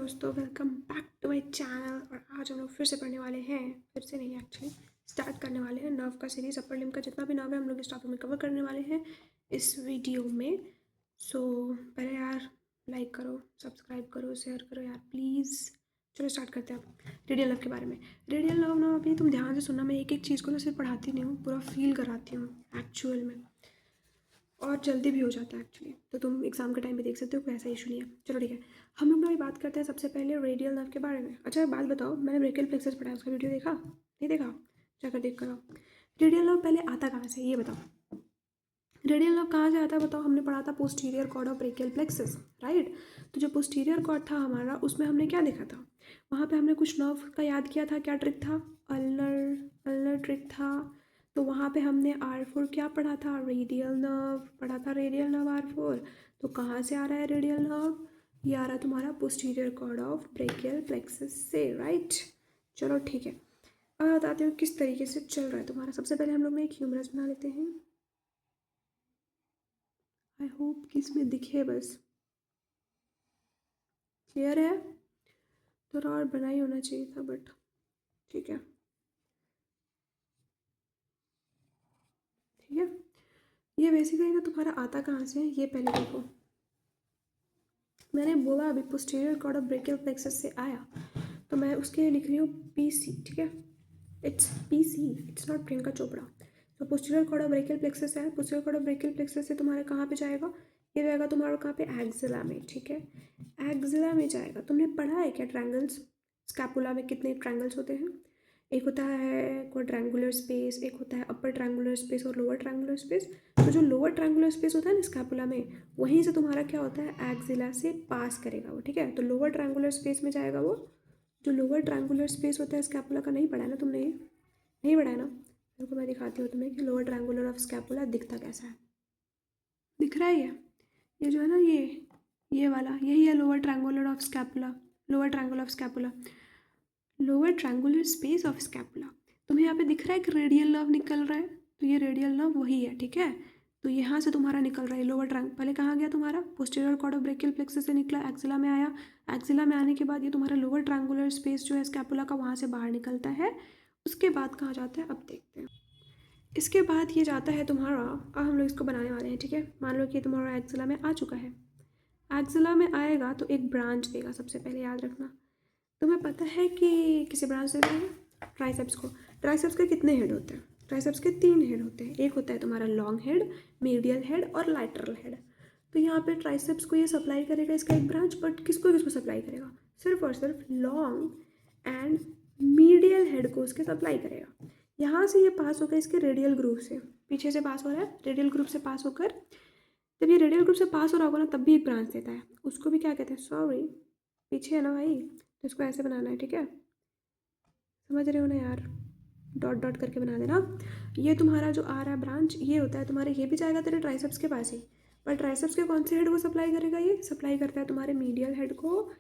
दोस्तों, welcome back to my channel. और आज हम लोग फिर से पढ़ने वाले हैं, फिर से नहीं एक्चुअली स्टार्ट करने वाले हैं नर्व का सीरीज़। अपर लिम्ब का जितना भी नर्व है हम लोग इस टॉपिक में कवर करने वाले हैं इस वीडियो में। सो पहले यार लाइक करो, सब्सक्राइब करो, शेयर करो यार प्लीज़। चलो स्टार्ट करते हैं अब रेडियल नर्व के बारे में। रेडियल नर्व ना, अभी तुम ध्यान से सुनना, मैं एक एक चीज़ को ना सिर्फ पढ़ाती नहीं हूँ, पूरा फील कराती हूँ एक्चुअल में, और जल्दी भी हो जाता है एक्चुअली। तो तुम एग्जाम के टाइम भी देख सकते हो, कोई ऐसा इशू नहीं है। चलो ठीक है, हम लोग ना अभी बात करते हैं सबसे पहले रेडियल नर्व के बारे में। अच्छा बात बताओ, मैंने ब्रेकियल प्लेक्सस पढ़ा है, उसका वीडियो देखा नहीं देखा? जाकर देख कर आओ। रेडियल नर्व पहले आता कहाँ से ये बताओ। रेडियल नर्व कहाँ से आता है बताओ? हमने पढ़ा था posterior cord of brachial plexus, right. तो जो पोस्टीरियर कॉर्ड था हमारा, उसमें हमने क्या देखा था? वहाँ पे हमने कुछ नर्व का याद किया था। क्या ट्रिक था? अल्नर ट्रिक था। तो वहाँ पे हमने R4 क्या पढ़ा था? रेडियल नर्व पढ़ा था, रेडियल नर्व R4। तो कहाँ से आ रहा है रेडियल नर्व? ये आ रहा है तुम्हारा posterior cord of brachial plexus से, राइट। चलो ठीक है, अब बताती हूँ किस तरीके से चल रहा है तुम्हारा। सबसे पहले हम लोग एक ह्यूमरस बना लेते हैं। आई होप कि इसमें दिखे, बस क्लियर है। थोड़ा और बना ही होना चाहिए था, बट ठीक है ठीक है। ये बेसिकली ना तुम्हारा आता कहाँ से है ये पहले देखो। मैंने बोला अभी posterior cord of brachial plexus से आया, तो मैं उसके लिए लिख रही हूँ PC, ठीक है। It's PC, it's not Priyanka Chopra. तो posterior cord of brachial plexus है। Posterior cord of brachial plexus से तुम्हारे कहाँ पे जाएगा? ये जाएगा तुम्हारा कहाँ पे? एक्सिला में, ठीक है। एक्सिला में जाएगा। तुमने पढ़ा है क्या ट्रायंगल्स? स्कैपुला में कितने ट्रायंगल्स होते हैं? एक होता है क्वाड्रेंगुलर स्पेस, एक होता है अपर ट्रायंगुलर स्पेस और लोअर ट्रायंगुलर स्पेस। तो जो लोअर ट्रायंगुलर स्पेस होता है ना स्कैपुला में, वहीं से तुम्हारा क्या होता है? एक्सिला से पास करेगा वो, ठीक है। तो लोअर ट्रायंगुलर स्पेस में जाएगा वो। जो लोअर ट्रायंगुलर स्पेस होता है स्कैपुला का, नहीं पढ़ा है ना तुमने? ये नहीं पढ़ा है ना? देखो मैं दिखाती हूँ तुम्हें कि लोअर ट्रायंगुलर ऑफ स्कैपुला दिखता कैसा है। दिख रहा है ये जो है ना, ये वाला यही है lower triangular of scapula. Lower triangle of scapula, lower triangular space of scapula. तुम्हें यहाँ पे दिख रहा है कि रेडियल नर्व निकल रहा है, तो ये रेडियल नर्व वही है, ठीक है। तो यहाँ से तुम्हारा निकल रहा है लोअर ट्रायंगल। पहले कहाँ गया तुम्हारा? Posterior cord of brachial plexus से निकला, एक्सिला में आया। एक्सिला में आने के बाद ये तुम्हारा लोअर ट्रायंगुलर स्पेस जो है स्कैपुला का, वहाँ से बाहर निकलता है। उसके बाद कहाँ जाता है अब देखते हैं। इसके बाद ये जाता है तुम्हारा, अब हम लोग इसको बनाने वाले हैं, ठीक है। मान लो कि तुम्हारा एक्सिला में आ चुका है। एक्सिला में आएगा तो एक ब्रांच देगा, सबसे पहले याद रखना। तुम्हें पता है कि किसी ब्रांच से देंगे ट्राइसेप्स को। ट्राइसेप्स के कितने हेड होते हैं? ट्राइसेप्स के 3 हेड होते हैं। एक होता है तुम्हारा लॉन्ग हेड, मीडियल हेड और लैटरल हेड। तो यहाँ पे ट्राइसेप्स को ये सप्लाई करेगा इसका एक ब्रांच, बट किसको किसको सप्लाई करेगा? सिर्फ और सिर्फ लॉन्ग एंड मीडियल हेड को उसके सप्लाई करेगा। यहाँ से ये पास होकर इसके रेडियल ग्रुप से, पीछे से पास हो रहा है, रेडियल ग्रुप से पास होकर, जब ये रेडियल ग्रुप से पास हो रहा होगा ना, तब भी एक ब्रांच देता है। उसको भी क्या कहते हैं? सॉरी, पीछे है ना भाई, तो इसको ऐसे बनाना है, ठीक है। समझ रहे हो ना यार? डॉट डॉट करके बना देना। ये तुम्हारा जो आ रहा है ब्रांच, ये होता है तुम्हारे, ये भी जाएगा तेरे ट्राइसेप्स के पास ही। पर ट्राइसेप्स के कौन से हेड को सप्लाई करेगा? ये सप्लाई करता है तुम्हारे मीडियल हेड को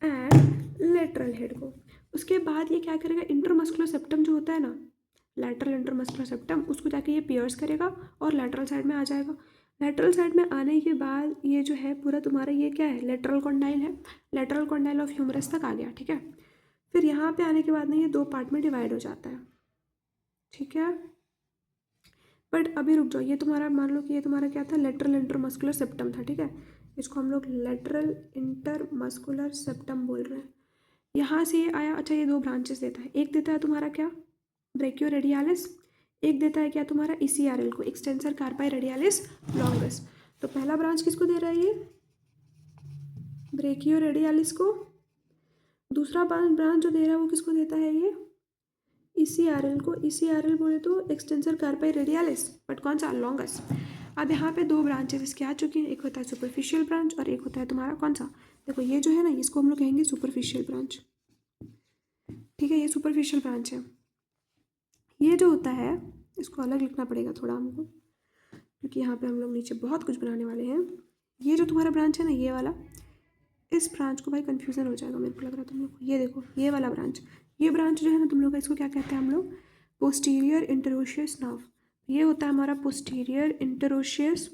एंड लेटरल हेड को। उसके बाद ये क्या करेगा? इंटरमस्कुलर सेप्टम जो होता है ना, लैटरल इंटरमस्कुलर सेप्टम, उसको जाके ये पियर्स करेगा और लैटरल साइड में आ जाएगा। लैटरल साइड में आने के बाद ये जो है पूरा तुम्हारा, ये क्या है? लेटरल कॉन्डाइल है। लेटरल कॉन्डाइल ऑफ ह्यूमरस तक आ गया, ठीक है। फिर यहाँ पे आने के बाद ना ये 2 पार्ट में डिवाइड हो जाता है, ठीक है। बट अभी रुक जाओ, ये तुम्हारा मान लो कि ये तुम्हारा क्या था? लेटरल इंटरमस्कुलर सेप्टम था, ठीक है। इसको हम लोग लेटरल इंटरमस्कुलर सेप्टम बोल रहे हैं। यहाँ से ये आया, अच्छा ये 2 ब्रांचेस देता है। एक देता है तुम्हारा क्या? ब्रेकियो रेडियालिस। एक देता है क्या तुम्हारा? ECRL को, एक्सटेंसर कार्पाई रेडियालिस लॉन्गस। तो पहला ब्रांच किसको दे रहा है ये? ब्रेकियो रेडियालिस को। दूसरा ब्रांच जो दे रहा है वो किसको देता है? ये ECRL को। ECRL बोले तो एक्सटेंसर कार्पाई रेडियालिस, बट कौन सा? लॉन्गस। अब यहाँ पे 2 ब्रांचेस इसके आ चुकी हैं। एक होता है सुपरफिशियल ब्रांच और एक होता है तुम्हारा कौन सा? देखो ये जो है ना, इसको हम लोग कहेंगे सुपरफिशियल ब्रांच, ठीक है। ये सुपरफिशियल ब्रांच है। ये जो होता है, इसको अलग लिखना पड़ेगा थोड़ा हमको, क्योंकि यहाँ पे हम लोग नीचे बहुत कुछ बनाने वाले हैं। ये जो तुम्हारा ब्रांच है ना, ये वाला, इस ब्रांच को भाई कन्फ्यूज़न हो जाएगा मेरे को लग रहा है तुम लोग को। ये देखो ये वाला ब्रांच, ये ब्रांच जो है ना तुम लोग का, इसको क्या कहते हैं हम लोग? Posterior interosseous nerve. ये होता है हमारा पोस्टीरियर इंटरोशियस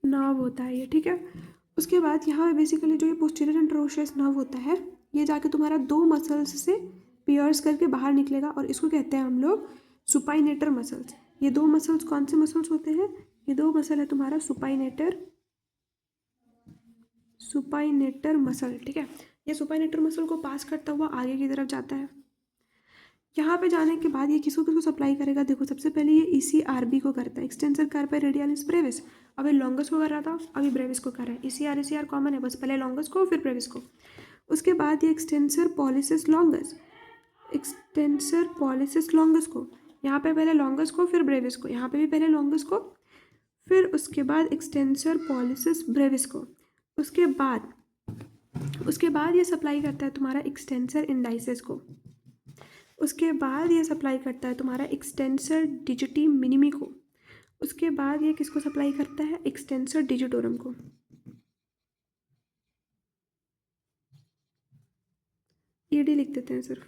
नर्व होता है ये, ठीक है। उसके बाद यहाँ पे बेसिकली जो ये पोस्टीरियर इंटरोशियस नर्व होता है, ये जाके तुम्हारा दो मसल्स से पियर्स करके बाहर निकलेगा और इसको कहते हैं हम लोग सुपाइनेटर मसल्स। ये दो मसल्स कौन से मसल्स होते हैं? ये दो मसल है तुम्हारा सुपाइनेटर मसल, ठीक है। ये सुपाइनेटर मसल को पास करता हुआ आगे की तरफ जाता है। यहाँ पे जाने के बाद ये किसको किसको सप्लाई करेगा? देखो सबसे पहले ये ECRB को करता है, एक्सटेंसर कार्पाई रेडियलिस ब्रेविस। अभी लॉन्गस को कर रहा था, अभी ब्रेविस को कर रहा है। ECR कॉमन है, बस पहले लॉन्गस को फिर ब्रेविस को। उसके बाद ये एक्सटेंसर पॉलिसिस लॉन्गस को, यहाँ पे पहले लॉन्गस को फिर ब्रेविस को, यहाँ पे भी पहले लॉन्गस को फिर उसके बाद एक्सटेंसर पॉलिसिस ब्रेविस को। उसके बाद ये सप्लाई करता है तुम्हारा एक्सटेंसर इंडाइसिस को। उसके बाद ये सप्लाई करता है तुम्हारा एक्सटेंसर डिजिटी मिनिमी को। उसके बाद ये किसको सप्लाई करता है? एक्सटेंसर डिजिटोरम को। ED लिख देते हैं सिर्फ।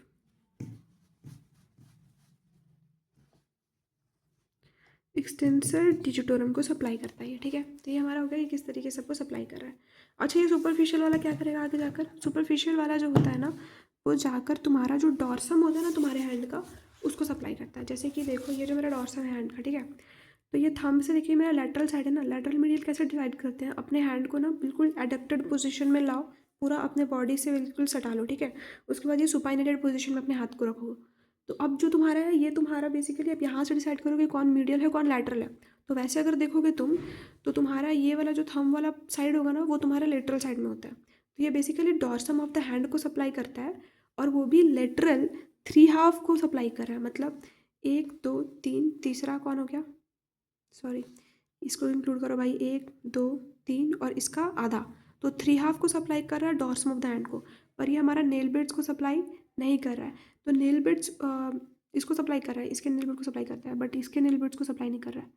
एक्सटेंसर डिजिटोरम को सप्लाई करता है ये, ठीक है। तो ये हमारा हो गया कि किस तरीके से सबको सप्लाई कर रहा है। अच्छा, ये सुपरफिशियल वाला क्या करेगा आगे जाकर? सुपरफिशियल वाला जो होता है ना, वो जाकर तुम्हारा जो डॉर्सम होता है ना तुम्हारे हैंड का, उसको सप्लाई करता है। जैसे कि देखो ये जो मेरा डॉर्सम है हैंड का, ठीक है, तो ये थंब से देखिए मेरा लेटरल साइड है ना, लेटरल मीडियल कैसे डिसाइड करते हैं? अपने हैंड को ना बिल्कुल एडक्टेड पोजीशन में लाओ, पूरा अपने बॉडी से बिल्कुल सटा लो, ठीक है। उसके बाद ये सुपाइनेटेड पोजीशन में अपने हाथ को रखो। तो अब जो तुम्हारा है ये तुम्हारा बेसिकली अब यहाँ से डिसाइड करोगे कौन मीडियल है कौन लैटरल है। तो वैसे अगर देखोगे तुम, तो तुम्हारा ये वाला जो थंब वाला साइड होगा ना, वो तुम्हारा लेटरल साइड में होता है। तो ये basically dorsum of the hand को सप्लाई करता है, और वो भी लेटरल 3/2 को सप्लाई कर रहा है। मतलब 1 2 3, तीसरा कौन हो गया? सॉरी, इसको इंक्लूड करो भाई, 1 2 3 और इसका आधा, तो 3/2 को सप्लाई कर रहा है डॉर्सम ऑफ द हैंड को। पर ये हमारा नेल बिड्स को सप्लाई नहीं कर रहा है। तो नेल बिड्स इसको सप्लाई कर रहा है, इसके नेल बिड को सप्लाई करता है, बट इसके नेल बिड्स को सप्लाई नहीं कर रहा है।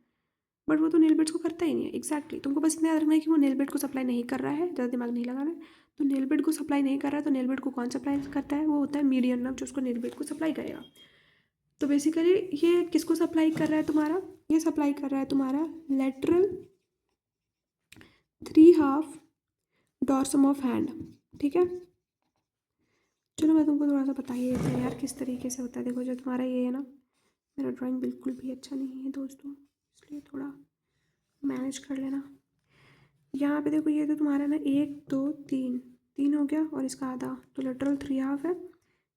बट वो तो नेल बिड्स को करता ही नहीं है। एग्जैक्टली, तुमको बस इतना याद रखना है कि वो नेल बिड को सप्लाई नहीं कर रहा है, ज़्यादा दिमाग नहीं लगाना है। तो नेल बिड को सप्लाई नहीं कर रहा है, तो नेल बिड को कौन सप्लाई करता है? वो होता है मीडियन नर्व, जो उसको नेल बिड को सप्लाई करेगा। तो बेसिकली ये किसको सप्लाई कर रहा है तुम्हारा? ये सप्लाई कर रहा है तुम्हारा लेटरल 3/2 डॉर्सम ऑफ हैंड, ठीक है। चलो मैं तुमको थोड़ा सा बताइए यार किस तरीके से होता है। देखो जो तुम्हारा ये है ना, मेरा ड्राइंग बिल्कुल भी अच्छा नहीं है दोस्तों, इसलिए थोड़ा मैनेज कर लेना। यहाँ पे देखो ये तो तुम्हारा ना 1 2 3 हो गया, और इसका आधा, तो लेटरल 3/2 है।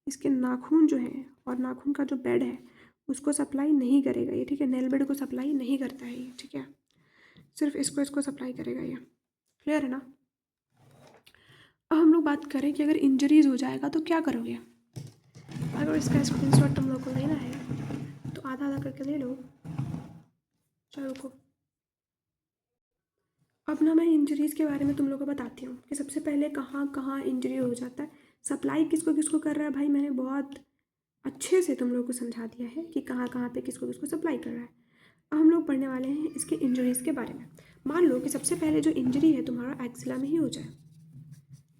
इसके नाखून जो है और नाखून का जो बेड है उसको सप्लाई नहीं करेगा ये, ठीक है। नेल बेड को सप्लाई नहीं करता है ये, ठीक है। सिर्फ इसको सप्लाई करेगा ये। क्लियर है ना? अब हम लोग बात करें कि अगर इंजरीज हो जाएगा तो क्या करोगे। अगर इसका स्क्रीनशॉट तुम लोग को लेना है तो आधा आधा करके ले लो। चलो रुको, अब ना मैं इंजरीज़ के बारे में तुम लोगों को बताती हूँ कि सबसे पहले कहाँ कहाँ इंजरी हो जाता है, सप्लाई किसको किसको कर रहा है। भाई मैंने बहुत अच्छे से तुम लोगों को समझा दिया है कि कहाँ कहाँ पे किसको किसको सप्लाई कर रहा है। अब हम लोग पढ़ने वाले हैं इसके इंजरीज़ के बारे में। मान लो कि सबसे पहले जो इंजरी है तुम्हारा एक्सिला में ही हो जाए,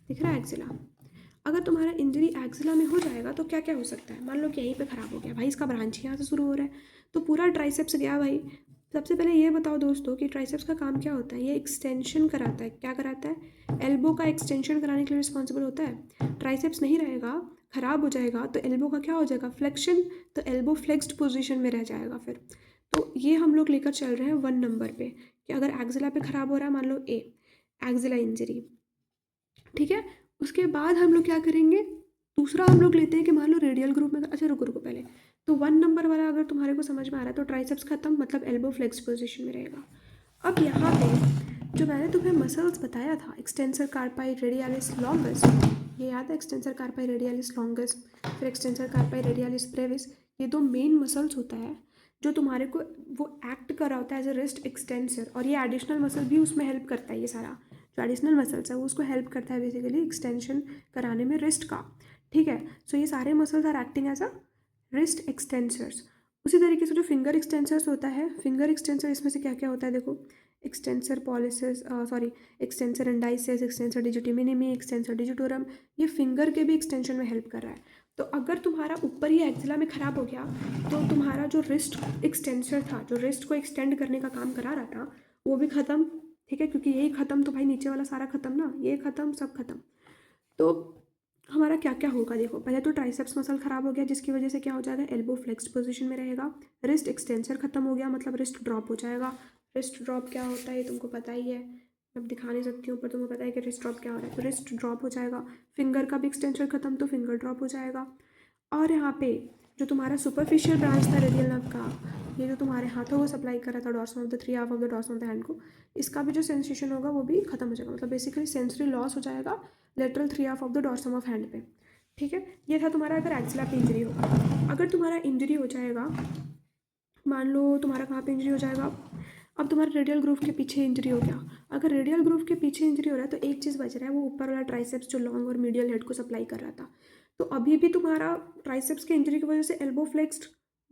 दिख रहा है एक्सिला। अगर तुम्हारा इंजरी एक्सिला में हो जाएगा तो क्या क्या हो सकता है? मान लो कि यहीं पे ख़राब हो गया भाई, इसका ब्रांच यहाँ से शुरू हो रहा है, तो पूरा ट्राइसेप्स गया भाई। सबसे पहले ये बताओ दोस्तों कि ट्राइसेप्स का काम क्या होता है? ये एक्सटेंशन कराता है। क्या कराता है? एल्बो का एक्सटेंशन कराने के लिए रिस्पॉन्सिबल होता है। ट्राइसेप्स नहीं रहेगा, ख़राब हो जाएगा, तो एल्बो का क्या हो जाएगा? फ्लेक्शन। तो एल्बो फ्लेक्स्ड पोजीशन में रह जाएगा फिर। तो ये हम लोग लेकर चल रहे हैं 1 नंबर पे कि अगर एक्सिला पे ख़राब हो रहा है, मान लो एक्सिला इंजरी, ठीक है। उसके बाद हम लोग क्या करेंगे, दूसरा हम लोग लेते हैं कि मान लो रेडियल ग्रुप में। अच्छा रुको रुको पहले, तो 1 नंबर वाला अगर तुम्हारे को समझ में आ रहा है तो ट्राइसेप्स खत्म, मतलब एल्बो फ्लेक्स पोजीशन में रहेगा। अब यहाँ पे जो मैंने तुम्हें मसल्स बताया था, एक्सटेंसर कार्पाई रेडियालिस लॉन्गस, ये याद है? एक्सटेंसर कार्पाई रेडियालिस लॉन्गस, फिर एक्सटेंसर कार्पाई रेडियालिस ब्रेविस, ये दो मेन मसल्स होता है जो तुम्हारे को वो एक्ट कर रहा होता है एज अ रिस्ट एक्सटेंसर, और ये एडिशनल मसल भी उसमें हेल्प करता है। ये सारा जो एडिशनल मसल्स है वो उसको हेल्प करता है बेसिकली एक्सटेंशन कराने में रिस्ट का, ठीक है। सो ये सारे muscles are acting as a wrist extensors. उसी तरीके से जो फिंगर एक्सटेंसर्स होता है, फिंगर एक्सटेंसर इसमें से क्या क्या होता है देखो, extensor pollicis, sorry extensor indices, extensor डिजिटी minimi, extensor digitorum, ये फिंगर के भी एक्सटेंशन में हेल्प कर रहा है। तो अगर तुम्हारा ऊपर ही एक्सिला में ख़राब हो गया तो तुम्हारा जो रिस्ट एक्सटेंसर था, जो रिस्ट को एक्सटेंड करने का काम करा रहा था, वो भी ख़त्म, ठीक है, क्योंकि यही ख़त्म तो भाई नीचे वाला सारा ख़त्म ना, ये ख़त्म सब ख़त्म। तो हमारा क्या क्या होगा देखो, पहले तो ट्राइसेप्स मसल खराब हो गया जिसकी वजह से क्या हो जाएगा, एल्बो फ्लेक्स्ड पोजीशन में रहेगा। रिस्ट एक्सटेंसर खत्म हो गया, मतलब रिस्ट ड्रॉप हो जाएगा। रिस्ट ड्रॉप क्या होता है तुमको पता ही है, अब दिखा नहीं सकती हूँ पर तुम्हें पता है कि रिस्ट ड्रॉप क्या हो रहा है, तो रिस्ट ड्रॉप हो जाएगा। फिंगर का भी एक्सटेंशन खत्म तो फिंगर ड्रॉप हो जाएगा। और यहाँ पे जो तुम्हारा सुपरफिशियल ब्रांच था रेडियल नर्व का, ये जो तुम्हारे हाथों को सप्लाई कर रहा था dorsum of the 3 half of the dorsum of the hand को, इसका भी जो सेंसेशन होगा वो भी खत्म हो जाएगा, मतलब बेसिकली सेंसरी लॉस हो जाएगा lateral 3 half of the dorsum of hand पे। ठीक है, ये था तुम्हारा अगर एक्सिला पे इंजरी होगा। अगर तुम्हारा इंजरी हो जाएगा, मान लो तुम्हारा कहाँ पे इंजरी हो जाएगा, अब तुम्हारे रेडियल ग्रूव के पीछे इंजरी हो गया। अगर रेडियल ग्रूव के पीछे इंजरी हो रहा है तो एक चीज़ बच रहा है, वो ऊपर वाला ट्राइसेप्स जो लॉन्ग और मीडियल हेड को सप्लाई कर रहा था। तो अभी भी तुम्हारा ट्राइसेप्स की इंजरी की वजह से एल्बो फ्लेक्स्ड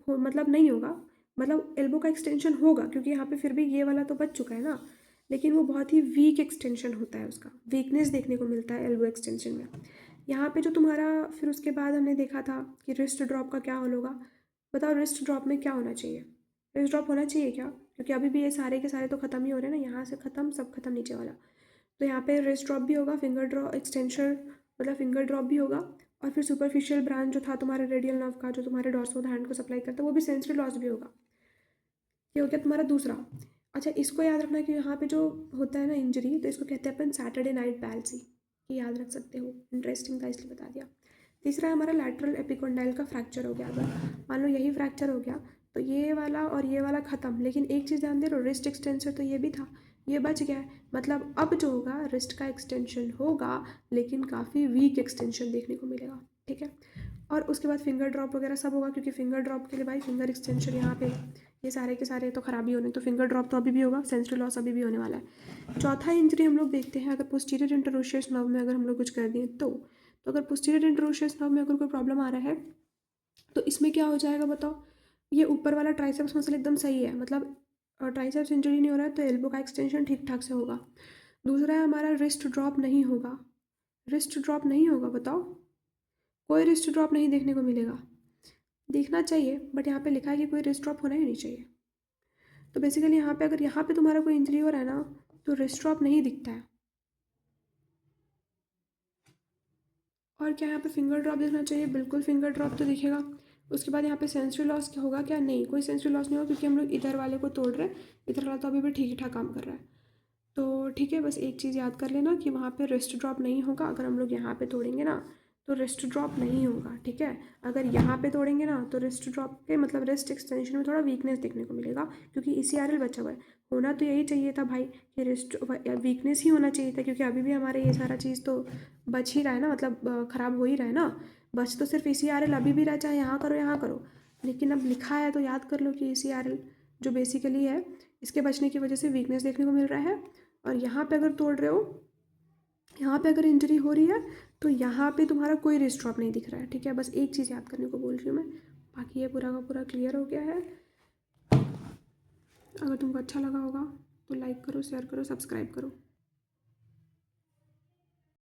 हो मतलब नहीं होगा, मतलब एल्बो का एक्सटेंशन होगा क्योंकि यहाँ पे फिर भी ये वाला तो बच चुका है ना, लेकिन वो बहुत ही वीक एक्सटेंशन होता है, उसका वीकनेस देखने को मिलता है एल्बो एक्सटेंशन में। यहाँ पे जो तुम्हारा फिर उसके बाद हमने देखा था कि रिस्ट ड्रॉप का क्या हाल होगा। बताओ रिस्ट ड्रॉप में क्या होना चाहिए, रिस्ट ड्रॉप होना चाहिए क्या, क्योंकि अभी भी ये सारे के सारे तो ख़त्म ही हो रहे हैं ना, यहाँ से ख़त्म सब खत्म नीचे वाला। तो यहाँ पे रिस्ट ड्रॉप भी होगा, फिंगर ड्रॉप एक्सटेंशन मतलब फिंगर ड्रॉप भी होगा, और फिर सुपरफिशियल ब्रांच जो था तुम्हारे रेडियल नर्व का जो तुम्हारे डॉर्सो हैंड को सप्लाई करता है वो भी सेंसरी लॉस भी होगा। ये हो गया तुम्हारा दूसरा। अच्छा, इसको याद रखना कि यहाँ पे जो होता है ना इंजरी, तो इसको कहते हैं अपन सैटरडे नाइट पैल्सी, ये याद रख सकते हो, इंटरेस्टिंग था इसलिए बता दिया। तीसरा है हमारा लैटरल एपिकोंडाइल का फ्रैक्चर हो गया। अगर मान लो यही फ्रैक्चर हो गया तो ये वाला और ये वाला ख़त्म, लेकिन एक चीज़ ध्यान दे रहे हो, रिस्ट एक्सटेंसर तो ये भी था, ये बच गया है, मतलब अब जो होगा रिस्ट का एक्सटेंशन होगा लेकिन काफ़ी वीक एक्सटेंशन देखने को मिलेगा। ठीक है, और उसके बाद फिंगर ड्रॉप वगैरह सब होगा, क्योंकि फिंगर ड्रॉप के लिए भाई फिंगर एक्सटेंशन यहाँ पे ये सारे के सारे तो खराबी होने, तो फिंगर ड्रॉप तो अभी भी होगा, सेंसरी लॉस अभी भी होने वाला है। चौथा इंजरी हम लोग देखते हैं, अगर पोस्टीरियर इंटरोशियस नर्व में अगर हम लोग कुछ कर दिए तो अगर पोस्टीरियर इंटरोशियस नर्व में अगर कोई प्रॉब्लम आ रहा है तो इसमें क्या हो जाएगा बताओ। ये ऊपर वाला ट्राइसेप्स मसल एकदम सही है, मतलब ट्राइसेप्स इंजरी नहीं हो रहा है तो एल्बो का एक्सटेंशन ठीक ठाक से होगा। दूसरा है हमारा रिस्ट ड्रॉप नहीं होगा, रिस्ट ड्रॉप नहीं होगा, बताओ कोई रिस्ट ड्रॉप नहीं देखने को मिलेगा। देखना चाहिए बट यहाँ पे लिखा है कि कोई रिस्ट ड्रॉप होना ही नहीं चाहिए। तो बेसिकली यहाँ पे अगर यहाँ पे तुम्हारा कोई इंजरी हो रहा है ना तो रिस्ट ड्रॉप नहीं दिखता है। और क्या यहाँ पे फिंगर ड्रॉप देखना चाहिए, बिल्कुल फिंगर ड्रॉप तो दिखेगा। उसके बाद यहाँ पे सेंसरी लॉस क्या होगा, क्या नहीं, कोई सेंसरी लॉस नहीं होगा क्योंकि हम लोग इधर वाले को तोड़ रहे हैं, इधर वाला तो अभी भी ठीक ठाक काम कर रहा है। तो ठीक है, बस एक चीज़ याद कर लेना कि वहाँ पे रिस्ट ड्रॉप नहीं होगा, अगर हम लोग यहाँ पे तोड़ेंगे ना तो रिस्ट ड्रॉप नहीं होगा। ठीक है, अगर यहाँ पे तोड़ेंगे ना तो रिस्ट ड्रॉप के मतलब रिस्ट एक्सटेंशन में थोड़ा वीकनेस देखने को मिलेगा, क्योंकि ECRL बचा हुआ है। होना तो यही चाहिए था भाई कि रिस्ट वीकनेस ही होना चाहिए था, क्योंकि अभी भी हमारे ये सारा चीज़ तो बच ही रहा है ना, मतलब ख़राब हो ही रहा है ना। बच तो सिर्फ ECRL अभी भी रहा, चाहे यहाँ करो यहाँ करो, लेकिन अब लिखा है तो याद कर लो कि ECRL जो बेसिकली है इसके बचने की वजह से वीकनेस देखने को मिल रहा है। और यहाँ पे अगर तोड़ रहे हो, यहाँ पे अगर इंजरी हो रही है तो यहाँ पे तुम्हारा कोई रिस्ट ड्रॉप नहीं दिख रहा है। ठीक है, बस एक चीज़ याद करने को बोल रही हूँ मैं, बाकी ये पूरा का पूरा क्लियर हो गया है। अगर तुमको अच्छा लगा होगा तो लाइक करो, शेयर करो, सब्सक्राइब करो।